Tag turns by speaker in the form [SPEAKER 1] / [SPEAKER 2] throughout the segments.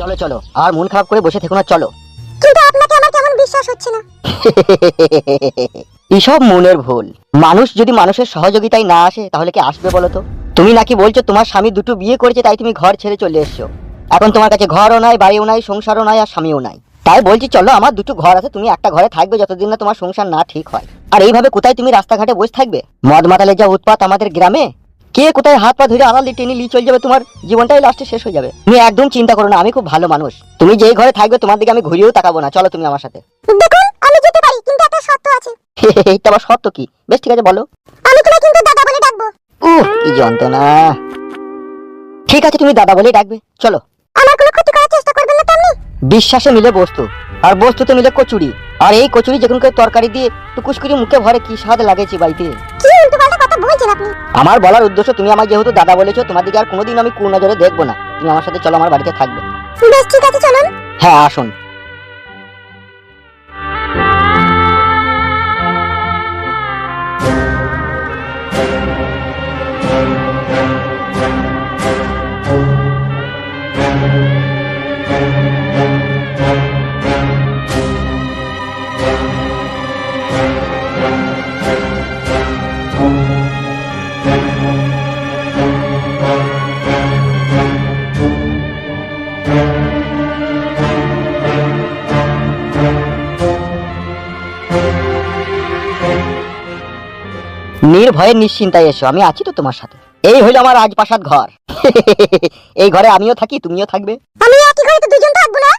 [SPEAKER 1] চলো চলো, আর মন খারাপ করে বসে থেকো না, চলো।
[SPEAKER 2] কিন্তু আপনাকে আমার কেমন বিশ্বাস হচ্ছে না।
[SPEAKER 1] এসব মনের ভুল। মানুষ যদি মানুষের সহযোগিতায় না আসে তাহলে কি আসবে বলো তো? তুমি নাকি বলছো তোমার স্বামী দুটো বিয়ে করেছে তাই তুমি ঘর ছেড়ে চলে এসছো। এখন তোমার কাছে ঘরও নাই, বাড়িও নাই, সংসারও নাই, আর স্বামীও নাই। তাই বলছি চলো, আমার দুটো ঘর আছে, তুমি একটা ঘরে থাকবে যতদিন না তোমার সংসার না ঠিক হয়। আর এইভাবে কোথায় তুমি রাস্তাঘাটে বসে থাকবে? মদ মাতালে যা উৎপাত আমাদের গ্রামে, কে কোথায় হাত পা ধরে আড়াল দিয়ে টেনে নিয়ে চলে যাবে, তোমার জীবনটাই লাস্টে শেষ হয়ে যাবে। তুমি একদম চিন্তা করো না, আমি খুব ভালো মানুষ। তুমি যেই ঘরে থাকবে তোমার দিকে আমি ঘুরিয়েও তাকাবো না। চলো তুমি আমার সাথে।
[SPEAKER 2] দেখুন আমি যেতে পারি, কিন্তু একটা শর্ত আছে।
[SPEAKER 1] এটা আবার শর্ত কি? বেশ ঠিক আছে বলো।
[SPEAKER 2] আমি তোমায় কিন্তু দাদা বলে ডাকবো।
[SPEAKER 1] কি যন্ত্রণা। ঠিক আছে, তুমি দাদা বলেই ডাকবে, চলো।
[SPEAKER 2] আমার কোনো ক্ষতি করার চেষ্টা করবেন না তো আপনি?
[SPEAKER 1] বিশ্বাসে মিলে বস্তু, আর বস্তুতে মিলে কচুরি। আর এই কচুরি যখন করে তরকারি দিয়ে টুকুস করে মুখে ভরে কি স্বাদ লাগেছে বাইতে।
[SPEAKER 2] কি উল্টোপাল্টা কথা বলছেন আপনি?
[SPEAKER 1] আমার বলার উদ্দেশ্য, তুমি আমার যেহেতু দাদা বলেছো, তোমার দিকে আর কোনোদিন আমি কুনজরে দেখবো না। তুমি আমার সাথে চলো, আমার বাড়িতে থাকবে।
[SPEAKER 2] বেশ ঠিক আছে, চলুন।
[SPEAKER 1] হ্যাঁ আসুন। নির্ভয়ে নিশ্চিন্তায় এসো, আমি আছি তো তোমার সাথে। এই হইল আমার রাজপ্রাসাদ ঘর। এই ঘরে আমিও থাকি, তুমিও থাকবে।
[SPEAKER 2] আমি একই ঘরে তো দুজন থাকবো না?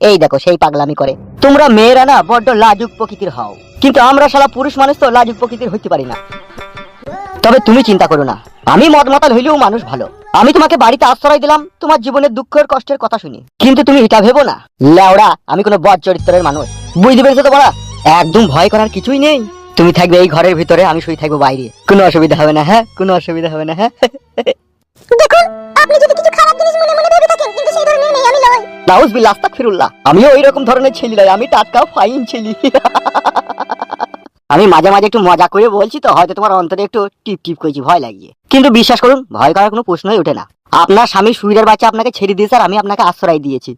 [SPEAKER 1] এই দেখো সেই পাগলামি করে। তোমরা মেয়েরা না বড্ড লাজুক প্রকৃতির হও, কিন্তু আমরা শালা পুরুষ মানুষ তো লাজুক প্রকৃতির হইতে পারি না। তবে তুমি চিন্তা করো না, আমি মদমাতাল হইলেও মানুষ ভালো। আমি তোমাকে বাড়িতে আশ্রয় দিলাম তোমার জীবনের দুঃখের কষ্টের কথা শুনি, কিন্তু তুমি এটা ভেবো না লেওড়া আমি কোনো বদ চরিত্রের মানুষ। বুঝতে পেরেছো তো বড়া? একদম ভয় করার কিছুই নেই। তুমি থাকবে এই ঘরের ভিতরে, আমি শুয়ে থাকবো বাইরে। কোনো অসুবিধা হবে না, হ্যাঁ কোনো অসুবিধা হবে না, হ্যাঁ।
[SPEAKER 2] দেখুন আপনি যদি কিছু খারাপ জিনিস মনে মনে ভেবে থাকেন, কিন্তু সেই ধরনের মেয়ে আমি নই।
[SPEAKER 1] নাউজুবিল্লাহ, আস্তাগফিরুল্লাহ। আমিও ওই রকম ধরনের ছেলে নই, আমি টাটকা ফাইন ছেলে। আমি মাঝে মাঝে একটু মজা করে বলছি তো, হয়তো তোমার অন্তরে একটু টিপ টিপ করেছি, ভয় লাগিয়ে। কিন্তু বিশ্বাস করুন, ভয় করার কোনো প্রশ্নই ওঠে না। আপনার স্বামী সুইরের বাচ্চা আপনাকে ছেড়ে দিয়েছে, আর আমি আপনাকে আশ্রয় দিয়েছি,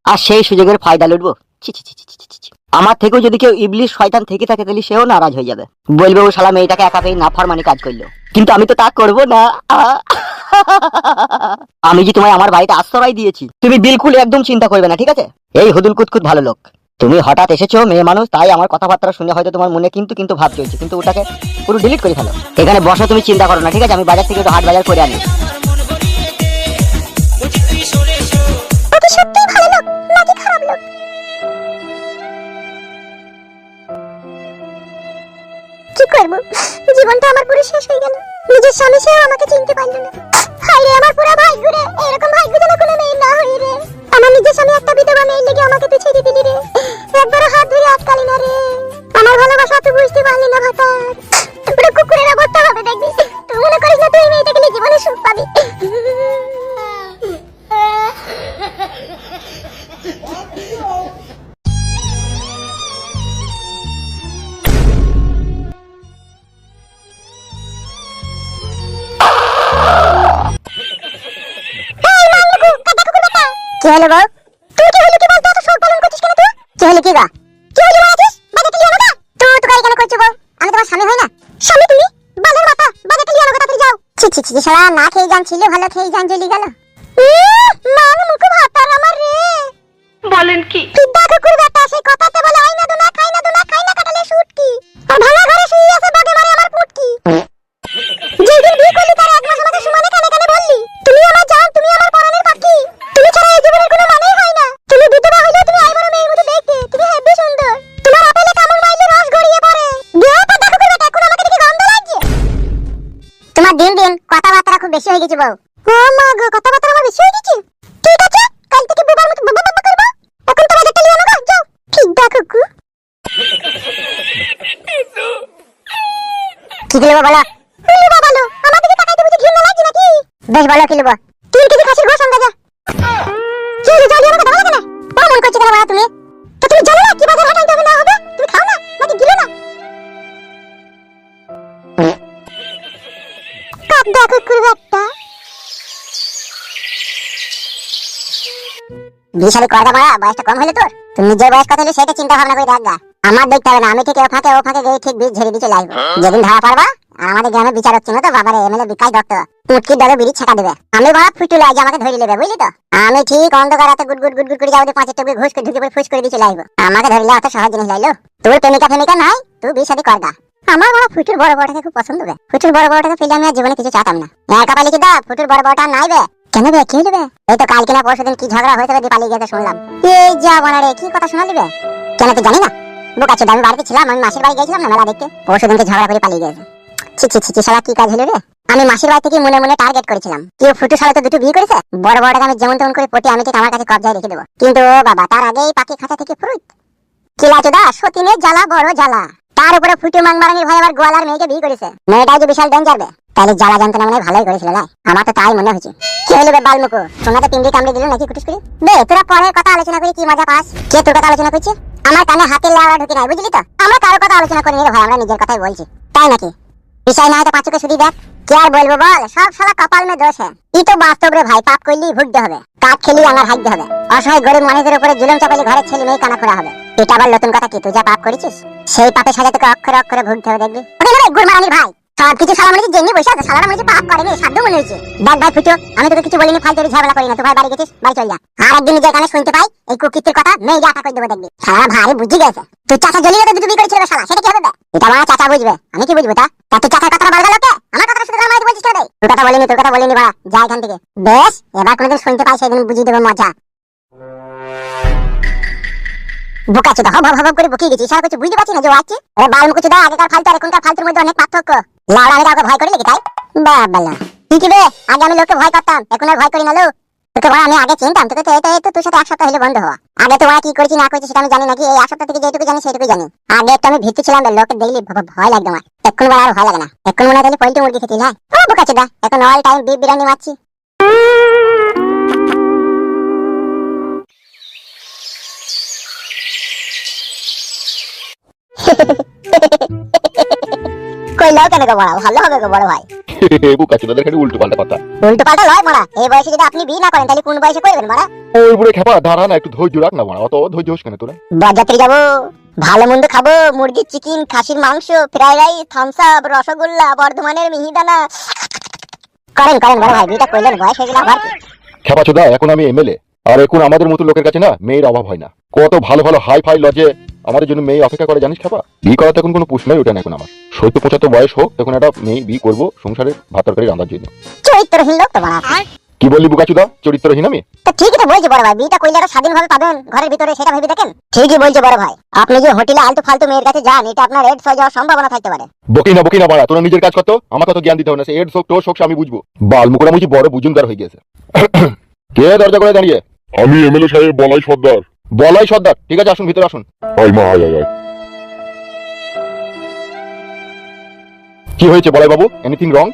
[SPEAKER 1] আর সেই সুযোগের ফায়দা লুটবো? ছি ছি ছি ছি ছি ছি। আমার থেকেও যদি কেউ ইবলিশ শয়তান থেকে থাকে তাহলে সেও নারাজ হয়ে যাবে, বলবে ও শালা মেয়েটাকে একা পেয়ে নাফরমানি কাজ করলো। কিন্তু আমি তো তা করবো না। আমি যে তোমায় আমার বাড়িতে আশ্রয় দিয়েছি, তুমি বিলকুল একদম চিন্তা করবে না, ঠিক আছে? এই হুদুল কুতকুত ভালো লোক। তুমি হঠাৎ এসেছো, মেয়ে মানুষ, তাই আমার কথাবার্তা শুনে হয়তো তোমার মনে কিন্তু কিন্তু ভাব চলছে, কিন্তু ওটাকে পুরো ডিলিট করে ফেলো। এখানে বসো, তুমি চিন্তা করো না, ঠিক আছে? আমি বাজার থেকে একটু হাট বাজার করে আনি।
[SPEAKER 2] ওকে সত্যিই ভালো লোক নাকি খারাপ লোক? কি করব, জীবনটা আমার পুরো শেষ হয়ে গেল। নিজের স্বামী সেও আমাকে চিনতে পারলো না। হায় রে আমার পুরো ভাগ্য রে, এরকম ভাগ্য যেন কোনো মেয়ে না হই রে। আমার নিজের স্বামী একটা বিধবা মেয়ের লেগে আমাকে তো ছেড়ে দিলি রে। একবারও হাত ধরে আটকালি না রে। আমার ভালোবাসা তুই বুঝতে পারলি না ভাতার। পুরো কুকুরের অবস্থা হবে দেখবি। তুই মনে করিস না তুই মেয়েটাকে নিয়ে জীবনে সুখ পাবি? কি হলো বল? তুই কি হলো কি বলতো? এত শোক পালন করছিস কেন তুই? কি হলো কি গা? কি হলো মারাছিস? বাজাতে লিয়ে আমাকে? তুই তো গাড়ি কেন করছিস বল? আমি তোমার স্বামী হই না? স্বামী তুমি? বালের মাথা, বাজাতে লিয়ে আমাকে তাড়াতাড়ি যাও। ছি ছি ছি, শালা না খেয়ে জান ছিল, ভালো খেয়ে জান জ্বলি গেল। মান মুখ ভাতার আমার রে।
[SPEAKER 3] বলেন কি?
[SPEAKER 2] কিডা কুকুর বেটা, সেই কথাতে বলে আইনা দোনা খাই না দোনা খাই না কাটালে শুটকি। আর ভালো ঘরে শুয়ে আছে বাগে মারে আমার পুটকি। যেদিন বিয়ে করলি তার এক মাস আমাকে সুমানে কানে কানে বললি, তুমি আমার জান, তুমি আমার পরাণের পাখি, তুমি ছাড়া এই জীবনের কোনো মানেই হয় না। তুমি বিধবা হইলেও তুমি আইবড় মেয়ের মতো দেখতে, তুমি হেব্বি সুন্দর। তোমার আপেলে কামড় মাইলে রস গড়িয়ে পড়ে। বিয়েটা দেখো করে বেটা, এখন আমাকে দেখে গন্ধ লাগছে। তোমার দিন দিন কথাবার্তা খুব বেশি হয়ে গেছে বউ। ও মা গো, কথাবার্তা আমার বেশি হয়ে গেছে। ঠিক আছে, কাল থেকে বুবার মতো বাবা বাবা করব। এখন তো বাজারটা লিয়ে আনো গো, যাও। ঠিক দেখো কু। কি দিলে বলো? বলো বলো, আমার দিকে তাকাইতে বুঝি ঘৃণা লাগছে নাকি? বেশ বলো কি লিবো? 3 কেজি খাসির গোশ আনবা যা। কি হলো, জানি আমাকে দাও না কেন? মন করছে কেন বাবা তুমি? তো তুমি জানো না কি বাজার হাট আনতে হবে না হবে? তুমি খাও না নাকি গিলো না? কাপ দেখো কুকুর একটা। বিয়ে শাদী করবা মারা, বয়সটা কম হলে তোর? তুমি নিজের বয়স কত হলে সেটা চিন্তা ভাবনা করে দেখবা। আমার দেখতে হবে না, আমি ঠিক ও ফাঁকে গিয়ে ঠিক বীজ ঝেড়ে দিয়ে চলে আসবো। যেদিন ধরা পড়বা আর আমাদের গ্রামে বিচারক চিনো তো, বাবারে এমএলএ বিকাশ দত্ত, পুটকির ডগে বিড়ি ছেঁকা দেবে। আমি বড় ফুটুলে আজ আমাকে ধরে নেবে, বুঝলি তো? আমি ঠিক অন্ধকার রাতে গুড় করে যাবো, 5 টুকরো ঘুষ করে ঢুকে পড়ে ফুস করে দিয়ে চলে আসবো। আমাকে ধরলে অত সহজ জিনিস লাইলো? তোর প্রেমিকা নাই, তুই বিয়ে শাদী করগা। আমার বড় ফুটুর বড়টাকে খুব পছন্দ হবে। ফুটুর বড়টাকে পেলে আমি আর জীবনে কিছু চাতাম না। কপালে কি দা ফুটুর বড়টা নাই বে? কেন বে, কি হইবে? এই তো কালকে না পরশুদিন কি ঝগড়া হয়েছে দিয়ে পালিয়ে গেছে শুনলাম। এই যা বানারে, কি কথা শোনালি বে? কেন তুই জানি না? বোকাচোদ, আমি বাড়িতে ছিলাম, আমি মাসির বাড়ি গেছিলাম না মেলা দেখতে, পরশুদিনকে ঝগড়া করে পালিয়ে গেছে। ছি শালা, কি কাজ হলো রে? আমি মাসির বাড়ি থেকে মনে টার্গেট করেছিলাম, কেউ ফুটু শালা তো দুটো বিয়ে করেছে, বড়টাকে আমি যেমন তেমন করে পটি আমি ঠিক আমার কাছে কবজায় রেখে দেবো। কিন্তু ও বাবা, তার আগেই পাখি খাঁচা থেকে ফুরুত। কিলাচোদা, সতীনের জ্বালা বড় জ্বালা। তার উপরে ফুটু মাংবারানির ভাই আবার গোয়ালার মেয়েকে বিয়ে করেছে। মেয়েটাই যে বিশাল ডেঞ্জার বে। তাহলে জ্বালা যন্ত্রণা মনে হয় ভালোই করেছিল না? আমার তো তাই মনে হচ্ছে। কি হলো বে বালমুখো, সোনাতে পিন্ডি কামড়ে দিল নাকি কুটুস করে? বে তোরা পরের কথা আলোচনা করি কি মজা পাস? কে তোর কথা আলোচনা করছে? আমার কানে হাতের লাড়া ঢুকে নাই, বুঝলি তো? আমরা কারো কথা আলোচনা করিনি রে ভাই, আমরা নিজের কথাই বলছি। তাই নাকি? বিষয় না হয়তো পাঁচুকে শুধু দেখ। কি আর বলবো বল, সব শালা কপাল মে দোষ হ্যাঁ। ই তো বাস্তব রে ভাই, পাপ করলেই ভুগতে হবে, কাঠ খেলি আঙার হাইতে হবে। অসহায় গরিব মানুষের উপরে জুলুম চাপালে ঘরের ছেলে মেয়ে কানা খোড়া হবে। এটা আবার নতুন কথা কি? তুই যা পাপ করেছিস সেই পাপে সাজা তোকে অক্ষরে ভুগতে হবে, দেখবি। ওকে রে গুরমারানির ভাই, সবকিছু শালা মনে হচ্ছে জেনে বসে আছে, শালারা মনে হচ্ছে পাপ করেনি, সাধ্য মনে হচ্ছে। দেখ ভাই ফুটো, আমি তোকে কিছু বলিনি, ফালতু ঝামেলা করি না। তো ভাই বাড়ি গেছিস, বাড়ি চল যা। আর একদিন নিজের কানে শুনতে পাই এই কুকীর্তির কথা, মেয়ে আটা করে দেবো, দেখবি। শালা ভারী বুঝি গেছে। তুই চাচা জ্বলিয়ে তো দুটো বিয়ে করেছিল শালা, সেটা কি হবে? এটা আমার চাচা বুঝবে, আমি কি বুঝবো? তা তুই চাচার কথাটা বলগা লোকে, আমার কথাটা শুধু আমার বলছিস কেন? তোর কথা বলিনি বাড়া, যা এখান থেকে। বেশ, এবার কোনোদিন শুনতে পাই সেদিন বুঝিয়ে দেবো মজা। বোকাচোদা হব করে বকিয়ে গেছি, সারা কিছু বুঝতে পারছি না যে আছে। আরে বালমুকুচোদা, আগেকার ফালতু আর এখনকার ফালতুর মধ্যে অনেক পার্থক্য। লাউড়া আমি কাউকে ভয় করি নাকি তাই? বাবা কি বে, আগে আমি লোককে ভয় করতাম, এখন আর ভয় করি না লো। তোকে বড় আমি আগে চিনতাম, তোকে তো এই তো তোর সাথে 1 সপ্তাহ হলো বন্ধ হওয়া। আগে তো ওরা কি করেছি না করেছি সেটা আমি জানি নাকি? এই 1 সপ্তাহ থেকে যেটুকু জানি সেটুকুই জানি। আগে একটু আমি ভীতু ছিলাম, লোকে দেখলি ভয় লাগতো আমার। এখন বড় আর ভয় লাগে না। এখন মনে হয় পোল্ট্রি মুরগি খেতে হয়। ও বোকাচোদা, এখন অল টাইম বিফ বিরিয়ানি মারছি। কইলাও কেন গো বড়, ভালো হবে গো বড় ভাই।
[SPEAKER 4] বুকাচোদাদের খালি উল্টো পাল্টা কথা।
[SPEAKER 2] উল্টো পাল্টা লয় মারা, এই বয়সে যদি আপনি বিয়ে না করেন তাহলে কোন বয়সে করবেন মারা?
[SPEAKER 4] ওই বুড়ে খেপা, দাঁড়া না, একটু ধৈর্য রাখ না মারা, অত ধৈর্য হোস কেন তোরা?
[SPEAKER 2] বরযাত্রী যাবো, ভালো মন্দ খাবো, মুরগির চিকেন, খাসির মাংস, fried rice, Thums Up, rasgulla, বর্ধমানের মিহিদানা। করেন বড় ভাই, বিয়েটা করলেন, বয়স হয়ে গেল আবার।
[SPEAKER 4] খেপা চোদা, এখন আমি এমএলএ, আর এখন আমাদের মতো লোকের কাছে না মেয়ের অভাব হয় না। কত ভালো হাই ফাই লজে আমাদের জন্য মেয়ে অপেক্ষা করে জানিস খেপা? বিয়ে করাতে এখন কোনো প্রশ্নই ওঠে না। এখন আমার 70-75 বয়স হোক, তখন একটা মেয়ে বিয়ে করবো সংসারে ভাত তরকারি রান্নার জন্য।
[SPEAKER 2] চরিত্রহীন লোক তো বড়।
[SPEAKER 4] কি বললি বুকাচোদা, চরিত্রহীন আমি?
[SPEAKER 2] তো ঠিকই তো বলছি বড় ভাই, বিয়েটা করলে আরো স্বাধীনভাবে পাবেন ঘরের ভিতরে, সেটা ভেবে দেখেন। ঠিকই বলছে বড় ভাই, আপনি যে হোটেলে আলতু ফালতু মেয়ের কাছে যান, এটা আপনার এডস হয়ে যাওয়ার সম্ভাবনা থাকতে পারে।
[SPEAKER 4] বকি না বাড়া, তোরা নিজের কাজ করতো, আমাকে তো জ্ঞান দিতে হবে না। সে এড শোক টোর শোক আমি বুঝবো। বাল মুকুরা মুচি বড় বুজুনদার হয়ে গেছে। কে দরজা করে দাঁড়িয়ে?
[SPEAKER 5] আমি এমএলএ সাহেব বলাই সর্দার।
[SPEAKER 4] বলাই সর্দার, ঠিক আছে, আসুন ভিতরে আসুন।
[SPEAKER 5] আয় মা, আয়।
[SPEAKER 4] কি হয়েছে বলাই বাবু, এনিথিং রং?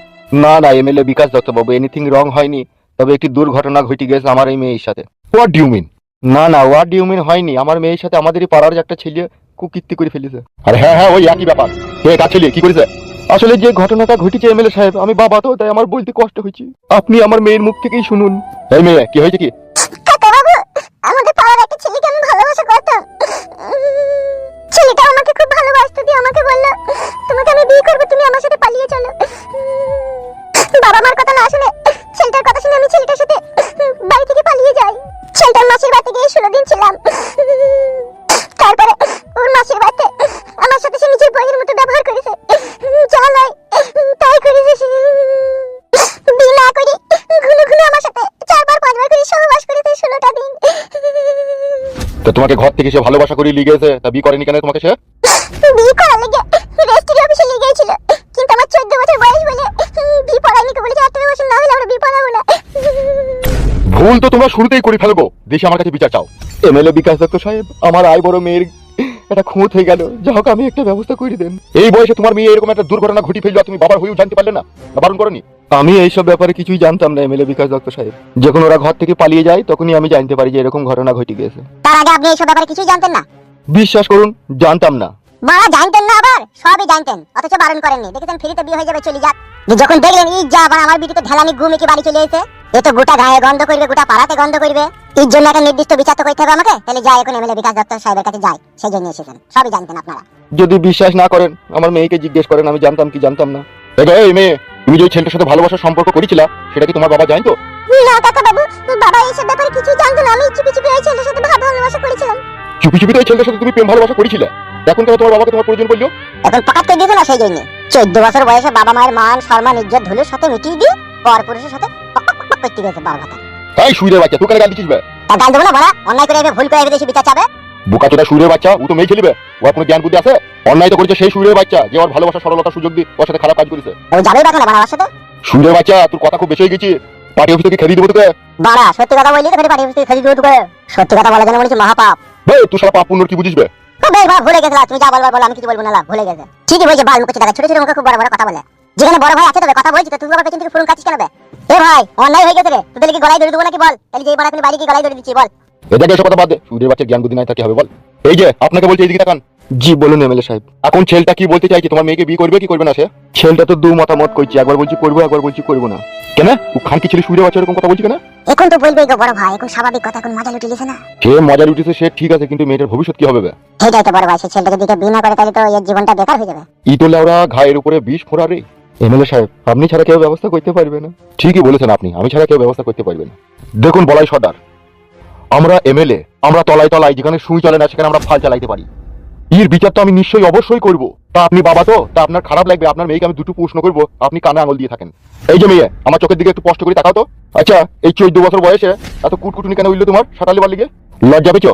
[SPEAKER 4] না এমএলএ বিকাশ দত্ত বাবু, এনিথিং রং হয়নি, তবে একটি দুর্ঘটনা ঘটে গেছে আমার এই মেয়ের সাথে। What do you mean? না হোয়াট ডু ইউ মিন হয়নি, আমার মেয়ের সাথে আমাদেরই পাড়ার একটা ছেলে কুকীর্তি করে ফেলেছে। আরে হ্যাঁ, ওই একই ব্যাপার। কে কাজ ছেলে কি করেছে? আসলে যে ঘটনাটা ঘটেছে এমএলএ সাহেব, আমি বাবা তো, তাই আমার বলতে কষ্ট হয়েছে, আপনি আমার মেয়ের মুখ থেকেই শুনুন। এই মেয়ে, কি হয়েছে কি?
[SPEAKER 2] কাকা বাবু, আমাদের পাড়ার একটা ছেলেকে আমি ভালোবাসা করতাম। ছেলেটা আমাকে খুব ভালোবাসতো, দিয়ে আমাকে বললো তোমাকে আমি বিয়ে করবো, তুমি আমার সাথে পালিয়ে চলো। বাবা মার কথা না শুনে, ছেলেটার কথা শুনে আমি ছেলেটার সাথে বাড়ি থেকে পালিয়ে যাই। ছেলেটার মাসির বাড়িতে গিয়ে 16 দিন ছিলাম। তারপরে ওর মাসির বাড়িতে আমার সাথে সে নিজের বইয়ের মতো ব্যবহার করেছে, যা নয় তাই করেছে। সে বিয়ে না করে ঘুরে আমার সাথে 4-5 বার করে সহবাস করেছে 16টা দিন।
[SPEAKER 4] তো তোমাকে ঘর থেকে সে ভালোবাসা করে নিয়ে গেছে, তা বিয়ে করেনি কেন তোমাকে সে?
[SPEAKER 2] বিয়ে করার লেগে রেজিস্ট্রি অফিসে নিয়ে গিয়েছিল, কিন্তু আমার 14 বছর বয়স বলে বিয়ে পড়াইনি। বলেছে 18 বছর না হলে আমরা বিয়ে পড়াবো না।
[SPEAKER 4] ভুল তো তোমরা শুরুতেই করে ফেলবো, দেশে আমার কাছে বিচার চাও। এমএলএ বিকাশ দত্ত সাহেব, আমার আই বড় মেয়ের একটা খুঁত হয়ে গেল, যা হোক আমি একটা ব্যবস্থা করে দেন। এই বয়সে তোমার মেয়ে এরকম একটা দুর্ঘটনা ঘটি ফেললো, তুমি বাবার হয়েও জানতে পারলে না? বারণ করনি? আমি এইসব ব্যাপারে কিছুই জানতাম না এমএলএ বিকাশ দত্ত সাহেব। যখন ওরা ঘর থেকে পালিয়ে যায়, তখনই আমি জানতে পারি যে এরকম ঘটনা ঘটে গেছে।
[SPEAKER 2] তার আগে আপনি এইসব ব্যাপারে কিছুই জানতেন না?
[SPEAKER 4] বিশ্বাস করুন, জানতাম না।
[SPEAKER 2] মারা জানতেন না, আবার সবই জানতেন, অথচ বারণ করেননি। দেখেছেন ফ্রিতে বিয়ে হয়ে যাবে, চলে যাক। যখন দেখলেন ই যা আবার আমার বিটিতে ঢেলানি ঘুমে কি বাড়ি চলে এসে এ তো গোটা গায়ে গন্ধ করবে, গোটা পাড়াতে গন্ধ করবে। এর জন্য একটা নির্দিষ্ট বিচার তো করতে হবে আমাকে। তাহলে যাই এখন এমএলএ বিকাশ দত্ত সাহেবের কাছে যাই, সেই জন্য এসেছেন, সবই জানতেন আপনারা।
[SPEAKER 4] যদি বিশ্বাস না করেন আমার মেয়েকে জিজ্ঞেস করেন, আমি জানতাম কি জানতাম না। দেখো এই মেয়ে, তুমি যে ওই ছেলেটার সাথে ভালোবাসার সম্পর্ক করেছিলা সেটা কি তোমার বাবা জানতো?
[SPEAKER 2] না কাকা বাবু, বাবা এইসব ব্যাপারে কিছুই জানতো না। আমি চুপি চুপি ওই ছেলের সাথে ভালোবাসা করেছিলাম।
[SPEAKER 4] চুপি চুপি তো ওই ছেলেটার সাথে তুমি প্রেম ভালোবাসা করেছিলে, এখন কেন তোমার বাবাকে তোমার প্রয়োজন বললো?
[SPEAKER 2] এখন পকাত করে দিয়েছে না, সেই জন্য 14 বছর বয়সে বাবা মায়ের মান সম্মান ইজ্জত ধুলোর সাথে মিটিয়ে দিয়ে পর পুরুষের সাথে পক পক পক করতে গেছে বড় কথা।
[SPEAKER 4] তাই শুইরে বাচ্চা, তুই কেন গাল দিছিস বে?
[SPEAKER 2] তা গাল দেবো না বড়া? অন্যায় করে ভুল করে দেশে বিচার চাবে।
[SPEAKER 4] বোকাচোদা শুইরে বাচ্চা, ও তো মেয়ে ছেলিবে, ওর কোনো জ্ঞান বুদ্ধি আছে? অন্যায় তো করেছে সেই শুইরে বাচ্চা যে ওর ভালোবাসা সরলতা সুযোগ দিয়ে ওর সাথে খারাপ কাজ করেছে।
[SPEAKER 2] ও যাবেই বা কেন বাড়া আমার সাথে?
[SPEAKER 4] শুইরে বাচ্চা, তোর কথা খুব বেশি হয়ে গেছি, পার্টি অফিস থেকে খেলিয়ে দেবো তোকে।
[SPEAKER 2] বাড়া সত্যি কথা বললি তো ফের পাঠিয়ে বুঝতে খেলি দেবো তোকে। সত্যি কথা বলা জানা বলেছি মহাপাপ।
[SPEAKER 4] বে তুই সারা পাপ পুণ্যর কি বুঝিস বে?
[SPEAKER 2] বেশ বাবা ভুলে গেছিলাম, তুমি যা বলবার বলো, আমি কিছু বলবো না, ভুলে গেছে। ঠিকই বলছে, বাল মুখে টাকা ছোট ছোট মুখে খুব বড় বড় কথা বলে। যেখানে বড় ভাই আছে তবে কথা বলছি তো তুই আবার পেছন থেকে ফুরুন কাছিস কেন বে? এ ভাই অন্যায় হয়ে গেছে রে, তোদের কি গলায় ধরে দেবো নাকি বল? তাহলে যে বড় তুমি বাড়ি কি গলায় ধরে দিচ্ছি বল?
[SPEAKER 4] এটাকে এসব কথা বাদ দে, শুইরে বাচ্চা জ্ঞান বুদ্ধি নাই থাকি হবে বল। এই যে আপনাকে বলছি এইদিকে তাকান। জি বলুন এমএলএ সাহেব। এখন ছেলেটা কি বলতে চাইছে, তোমার মেয়েকে বিয়ে করবে কি করবে না সে? ছেলেটা তো দু মতামত কইছে, একবার বলছি করবো একবার বলছি করবো না। কেন ও খান কি ছেলে শুইরে বাচ্চা এরকম কথা বলছি কেন?
[SPEAKER 2] এখন তো বলবেই গো বড় ভাই, এখন স্বাভাবিক কথা, এখন মজা লুটে গেছে না।
[SPEAKER 4] সে মজা উঠেছে সে ঠিক আছে, কিন্তু মেয়েটার ভবিষ্যৎ কি হবে বে?
[SPEAKER 2] সেটাই তো বড় ভাই, সে ছেলেটাকে দিকে বিয়ে না করে তাহলে তো এর জীবনটা বেকার হয়ে যাবে।
[SPEAKER 4] ই তো লেওরা ঘায়ের উপরে বিষ ফোড়া রে। এমএলএ সাহেব আপনি ছাড়া কেউ ব্যবস্থা করতে পারবে না। ঠিকই বলেছেন আপনি, আমি ছাড়া কেউ ব্যবস্থা করতে পারবে না। দেখুন বলাই সর্দার, আমরা এমএলএ, আমরা তলায় তলায় যেখানে সুই চলে না সেখানে আমরা ফাল চালাইতে পারি। এর বিচার তো আমি নিশ্চয়ই অবশ্যই করব। তা আপনি বাবা তো, তা আপনার খারাপ লাগবে, আপনার মেয়েকে আমি দুটো প্রশ্ন করবো, আপনি কানে আঙুল দিয়ে থাকেন। এই যে মেয়ে, আমার চোখের দিকে একটু স্পষ্ট করে তাকাও তো। আচ্ছা এই 14 বছর বয়সে এত কুটকুটুনি কেন হইলো তোমার সাঁটালি বার লিগে? লজ্জা পেয়েছো?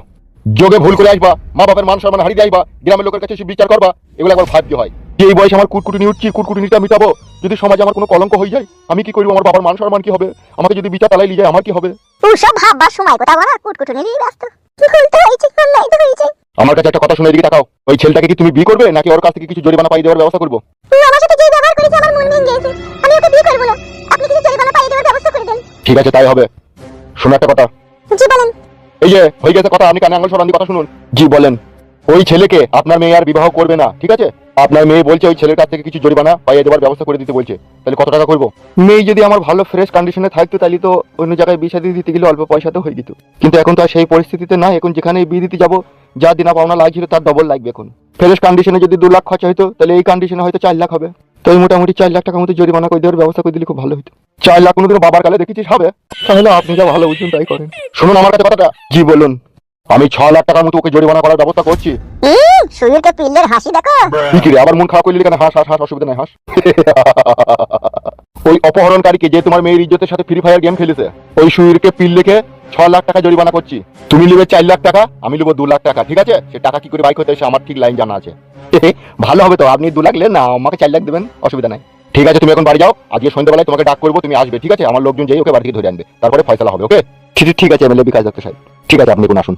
[SPEAKER 4] যোগে ভুল করে আসবা, মা বাবার মান সম্মান হারিয়ে আসবা, গ্রামের লোকের কাছে এসে বিচার করবা, এগুলো একবার ভাবতে হয়। যে এই বয়সে আমার কুটকুটুনি উঠছি, কুটকুটুনিটা মিটাবো, যদি সমাজে আমার কোনো কলঙ্ক হয়ে যায় আমি কি করবো? আমার বাবার মান সম্মান কি হবে? আমাকে যদি বিচার তালাই নিয়ে যায় আমার কি হবে?
[SPEAKER 2] ওসব ভাববার সময় কোথাও বড় কুটকুটু নিয়ে ব্যস্ত। কি বলতে হয়েছে অন্যায় তো হয়েছে।
[SPEAKER 4] আমার কাছে একটা কথা শুনে এদিকে তাকাও। ওই ছেলেটাকে কি তুমি বিয়ে করবে নাকি ওর কাছ থেকে কিছু জরিমানা পাই দেওয়ার ব্যবস্থা করবো?
[SPEAKER 2] তুই আমার সাথে যে ব্যবহার করেছিস আমার মন ভেঙে গেছে, আমি ওকে বিয়ে করব না। আপনি কিছু জরিমানা পাইয়ে দেওয়ার ব্যবস্থা করে দেন।
[SPEAKER 4] ঠিক আছে তাই হবে। শোনো একটা কথা।
[SPEAKER 2] জি বলেন।
[SPEAKER 4] এই যে হয়ে গেছে কথা, আপনি কানে আঙুল সরান দিয়ে কথা শুনুন। জি বলেন। ওই ছেলেকে আপনার মেয়ে আর বিবাহ করবে না, ঠিক আছে? আপনার মেয়ে বলছে ওই ছেলের কাছ থেকে কিছু জরিমানা পাইয়ে দেওয়ার ব্যবস্থা করে দিতে বলছে। তাহলে কত টাকা করবো? মেয়ে যদি আমার ভালো ফ্রেশ কন্ডিশনে থাকতো তাহলে তো অন্য জায়গায় বিয়ে শাদী দিতে গেলে অল্প পয়সাতে হয়ে যেত, কিন্তু এখন তো আর সেই পরিস্থিতিতে নাই। এখন যেখানে বিয়ে দিতে যাবো যা দিনা পাওনা লাগছিল তার ডবল লাগবে। এখন ফ্রেশ কন্ডিশনে যদি 2 লাখ খরচা হতো তাহলে এই কন্ডিশনে হয়তো 4 লাখ হবে। তো এই মোটামুটি 4 লাখ টাকা মতো জরিমানা করে দেওয়ার ব্যবস্থা করে দিলে খুব ভালো হতো। 4 লাখ কোনোদিনও বাবার কালে দেখেছিস হবে? তাহলে আপনি যা ভালো বুঝুন তাই করেন। শুনুন আমার কাছে কথাটা। জি বলুন। আমি 6 লাখ টাকার মতো ওকে জরিমানা করার ব্যবস্থা করছি।
[SPEAKER 2] সুইরকে পিল্লের হাসি দেখো।
[SPEAKER 4] কি রে আবার মন খারাপ করলি কেন? হাস হাস হাস, অসুবিধা নাই হাস। ওই অপহরণকারীকে যে তোমার মেয়ের ইজ্জতের সাথে ফ্রি ফায়ার গেম খেলেছে, ওই সুইরকে পিল লিখে 6 লাখ টাকা জরিমানা করছি। তুমি নিবে 4 লাখ টাকা, আমি নেবো 2 লাখ টাকা, ঠিক আছে? সে টাকা কি করে বাইক হতে এসে আমার ঠিক লাইন জানা আছে। ভালো হবে তো, আপনি 2 লাখ নেন না, আমাকে 4 লাখ দেবেন, অসুবিধা নাই। ঠিক আছে তুমি এখন বাড়ি যাও, আজকে সন্ধ্যাবেলায় তোমাকে ডাক করবো, তুমি আসবে, ঠিক আছে? আমার লোকজন যেই ওকে বাড়ি থেকে ধরে আনবে, তারপরে ফয়সালা হবে। ওকে ঠিক আছে এমএলএ বিকাশ দত্ত সাহেব, ঠিক আছে আপনি এখন আসুন।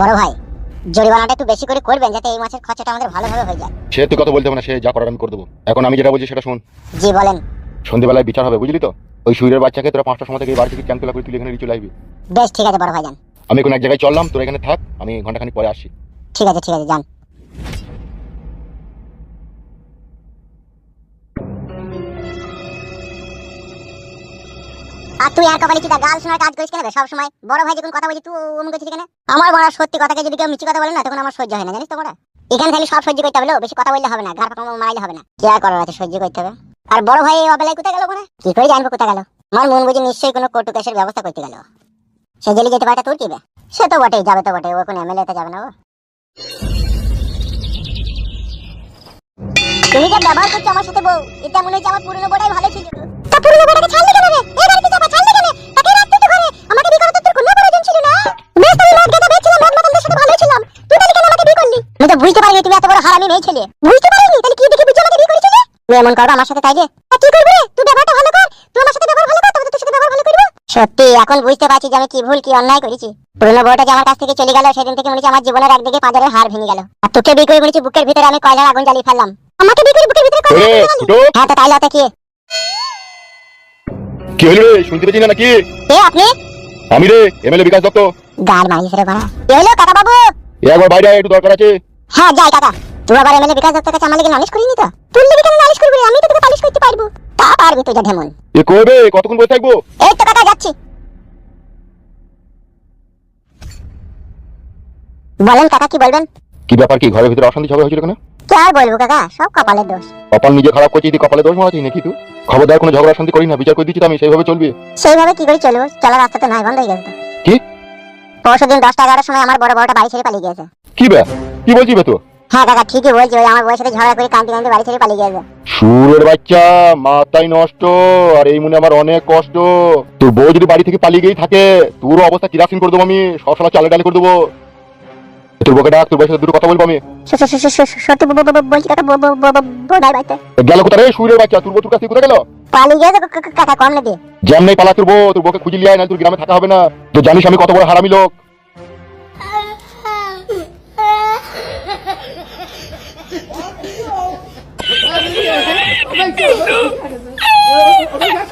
[SPEAKER 2] বড় ভাই জরিমানাটা একটু বেশি করে করবেন যাতে এই মাসের খরচাটা আমাদের ভালোভাবে হয়ে যায়।
[SPEAKER 4] সে তুই কথা বলতে হবে না, সে যা করার আমি করে দেবো। এখন আমি যেটা বলছি সেটা শুন।
[SPEAKER 2] জি বলেন।
[SPEAKER 4] সন্ধ্যাবেলায় বিচার হবে, বুঝলি তো? ওই সুইরের বাচ্চাকে তোরা 5টার সময় থেকে এই বাড়ি থেকে ক্যাম্পেলা করে তুলে এখানে চলে আসবি।
[SPEAKER 2] বেশ ঠিক আছে বড় ভাই যান।
[SPEAKER 4] আমি এখন এক জায়গায় চললাম, তোরা এখানে থাক, আমি ঘন্টাখানিক পরে আসছি।
[SPEAKER 2] ঠিক আছে যান। আর তুই আর কপালে কি গাল শোনার কাজ করিস কেন সব সময়? বড় ভাই যখন কথা বলছি তুই অমুক করছিস কেন? আমার বড় সত্যি কথাকে যদি কেউ মিছি কথা বলে না তখন আমার সহ্য হয় না, জানিস তো বড়? এখানে খালি সব সহ্য করতে হবে, বেশি কথা বললে হবে না, ঘাড় পাকা মারাইলে হবে না। কি আর করার আছে, সহ্য করতে হবে। আর বড় ভাই এই অবেলায় কোথায় গেল? মানে কি করে জানবো কোথায় গেল? আমার মন বুঝে নিশ্চয়ই কোনো কোর্ট কেসের ব্যবস্থা করতে গেল। সে জেলে যেতে পারে তোর কি বে? সে তো বটেই, যাবে তো বটে, ও এখন এমএলএ তে যাবে না। ও তুমি যে ব্যবহার করছো আমার সাথে বউ, এটা মনে হচ্ছে আমার পুরনো বড়াই ভালো ছিল। তা পুরনো বড়াকে ছাড়লি কেন রে? এই বাড়িতে যাবা ছাড়লি কেন? তাকে রাখতে তো ঘরে, আমাকে বিয়ে করতে তোর কোনো প্রয়োজন ছিল না। বেশ আমি মদ গেদা বেচছিলাম, মদ মাতালদের সাথে ভালো ছিলাম, তুই তাহলে কেন আমাকে বিয়ে করলি? আমি তো বুঝতে পারিনি তুমি এত বড় হারামি মেয়ে ছেলে। বুঝতে পারিনি? তাহলে কি দেখে বুঝছো আমাকে বিয়ে করেছিলে? তুই এমন করবা আমার সাথে তাইলে? কি করবি রে? তুই ব্যবহারটা ভালো কর, তুই আমার সাথে ব্যবহার ভালো কর, তবে তোর সাথে ব্যবহার ভালো করব। সত্যি এখন বুঝতে পারছি যে আমি কি ভুল কি অন্যায় করেছি। পুরনো বউটা যে আমার কাছ থেকে চলে গেল সেদিন থেকে মনে হচ্ছে আমার জীবনের একদিকে পাঁজরের হাড় ভেঙে গেল। আর তোকে বিয়ে করে মনে হচ্ছে বুকের ভিতরে আমি কয়লার আগুন জ্বালিয়ে ফেললাম। আমাকে বিয়ে করে বুকের ভিতরে কয়লার আগুন জ্বালালি? হ্যাঁ তো তাইলে ওটা কি?
[SPEAKER 4] কি হলো রে, শুনতে পেয়েছি না নাকি?
[SPEAKER 2] কে আপনি?
[SPEAKER 4] আমি রে এমএলএ বিকাশ দত্ত।
[SPEAKER 2] গার মারিস রে বাড়া। এলো কাকা বাবু।
[SPEAKER 4] একবার বাইরে আয়, একটু দরকার আছে।
[SPEAKER 2] হ্যাঁ যাই কাকা। তুই আবার এমএলএ বিকাশ দত্তের কাছে আমার লেগে নালিশ করিনি তো? তুই লেগে কেন নালিশ করবি? আমি তো তোকে পালিশ করতে পারবো। তা পারবি তুই, যা ঢেমন।
[SPEAKER 4] এ করবে কতক্ষণ বসে থাকবো?
[SPEAKER 2] এই তো কাকা যাচ্ছি। বলেন কাকা, কি বলবেন?
[SPEAKER 4] কি ব্যাপার, কি ঘরের ভিতরে অশান্তি ঝগড়া হয়েছিল কেন?
[SPEAKER 2] কি আর বলবো কাকা, সব কপালের দোষ।
[SPEAKER 4] কপাল নিজে খারাপ করছিস, তুই কপালে দোষ মারাছিস নাকি? তুই খবরদার কোনো ঝগড়া শান্তি করি না, বিচার করে দিচ্ছি তো আমি, সেইভাবে চলবি।
[SPEAKER 2] সেইভাবে কি করে চলবো? চলার রাস্তা তো নাই, বন্ধ হয়ে গেছে তো।
[SPEAKER 4] কি?
[SPEAKER 2] পরশুদিন 10টা-11টার সময় আমার বড় বড়টা বাড়ি ছেড়ে পালিয়ে গেছে।
[SPEAKER 4] কি বে, কি বলছিস বে তুই?
[SPEAKER 2] হ্যাঁ কাকা ঠিকই বলছি, ওই আমার বউয়ের সাথে ঝগড়া করে কাঁদতে কাঁদতে বাড়ি ছেড়ে পালিয়ে গেছে।
[SPEAKER 4] সুরের বাচ্চা, মাথাই নষ্ট। আর এই মনে আমার অনেক কষ্ট। তোর বউ যদি বাড়ি থেকে পালিয়ে গিয়েই থাকে, তোর অবস্থা কিরাসিন করে দেবো আমি, সবসময় চালে ডালে করে দেবো। তোর বউকে ডাক, তোর বউয়ের সাথে দুটো কথা বলবো আমি।
[SPEAKER 2] সত্যি বলছি কাকা, বোধাই বাড়িতে
[SPEAKER 4] গেল কোথায় রে সুরের বাচ্চা? তোর বউ তোর কাছে কোথায় গেল?
[SPEAKER 2] পালিয়ে গেছে কাকা, কম না দিয়ে।
[SPEAKER 4] জ্যাম নেই পালা তোর বউ, তোর বউকে খুঁজে লিয়ে আয়, না তোর গ্রামে থাকা হবে না। তো জানিস আমি কত বড় হারামি লোক।
[SPEAKER 3] Oh my God.